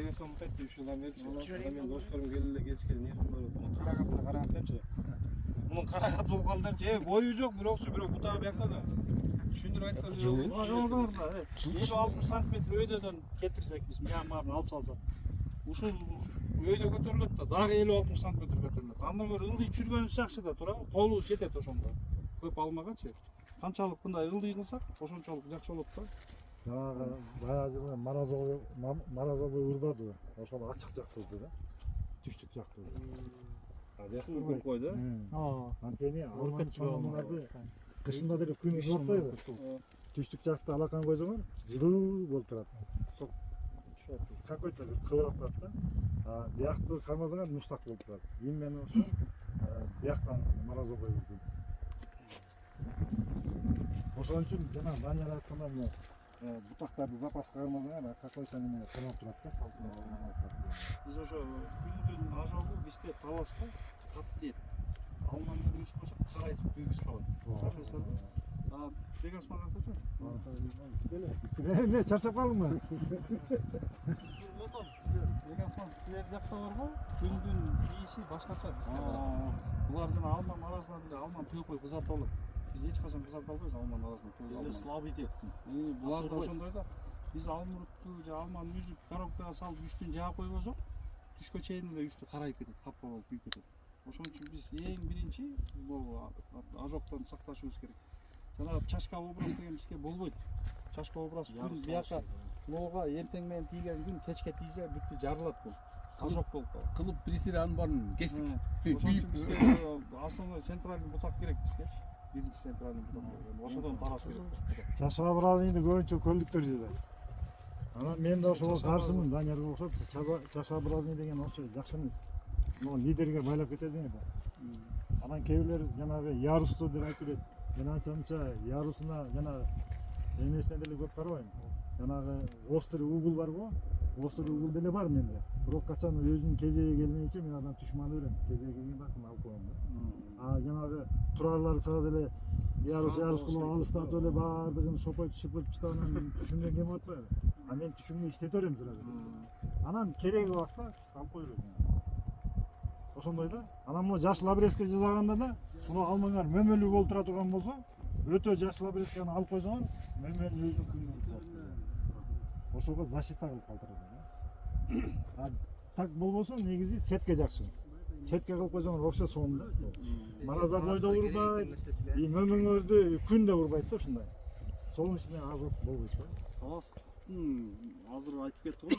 Элге сомтойт 3 жылдан бери. Мен досторум келип кетишкен нерсем бар. Муну карагат депчи. Мунун карагат болуп калды депчи. Бою жок, бирок бутагы биякта да. Түшүндүрүп айтсам жок. Ага, 50-60 сантиметр өйдөдөн кетирсек биз мыягын алып салсак. Ушул өйдө көтөрүлөт да, дагы 50-60 сантиметр көтөрүлөт. Андан көрө ылдый чүргөнүбүз жакшы да тура. Колу жетет ошондо. Көп алмагачы. Канчалык мындай ылдый кылсак, ошончолук жакшы болот да. Баягы маразобой урбады. Ошол ачык жактырды да. Түштүк жактырды. Суу койду. Анткени алманчыларды кышында деле күн ысып атпайбы? Түштүк жакта алакан койсоңор, жылуу болуп турат. Какой-то кыбырап турат да. Биякты кармасаңар муштак болуп турат. Именно ошо бияктан маразобой урду. Ошон үчүн жана Данияр айткандай эмне бутактарды запаска кармасаңар, какой-то неме кармап турат да, салтына. Биз ошо күндүн ажалды бизде таласта катты тиет. Алмандар үсүп калса карайтып күйгүз калат. Чарчайсызбы? Бегасман кантачы? Эмне чарчап калдыңбы? Бегасман силер жакта барбы? Күндүн ийиши башкача бизге барат. Булар жана алман арасында деле алман төкөй кызарта алат. Биз эч качан кызарта албайбыз алман арасында. Бизде слабый тет. Булар да ошондой да. Биз алмуртту же алманы үзүп коробкага салып үстүн жаап койбосок, түшкө чейин эле үстү карайып кетет, капка болуп күйүп кетет. Ошон үчүн биз эң биринчи бул ожоктон сакташыбыз керек. Жана чачка образ деген бизге болбойт. Чачка образ күн бияка лоого эртең менен тийген күн кечке тийсе бүттү жарылат бул. Ожог болуп калат. Кылып пристиран барын кестик. Ошон үчүн бизге основной центральный бутак керек бизге. Биринчи центральный бутак. Ошодон тараш керек. Чашка бразыйды көбүнчө көлдүктөр жасайт. Анан мен да ошого каршымын, Даниярга окшоп, чашка бразый деген ошо жакшы эмес. Мына лидерге байлап кетесиң да. Анан кээ бирлер жанагы ярусту деп айтып берет. Мен анча ярусуна жана эмесине деле көп карабайм. Жанагы острый угол барбы? Острый угол деле бар менде. Бирок качан өзүнүн кезеги келмейинче мен андан түшманы берем. Кезеги келген бакын алып коем да. Жанагы турарлар чыга деле ярус кылып алыстап эле баардыгын шопойтуп шыпыртып таштагандан түшүмдөн кем болуп атпайбы? Мен түшүмдү иштете берем сразу. Анан кереги убакта алып кое берем. Ошондой да. Анан мына жашыл обрезка жасаганда да, муну алмаңар мөмөлүү болуп тура турган болсо, өтө жашыл обрезканы алып койсоңор, мөмөлүү өзүнүн күнүн турат. Ошого защита кылып калтырат. Так болбосо негизи сетке жакшы. Сетке кылып койсоңор вообще сонун да. Мараза бойдо урбайт, мөмөңөрдү күндө урбайт да ушундай. Солнечный ожог болбойт да. Таластын азыр айтып кетти го.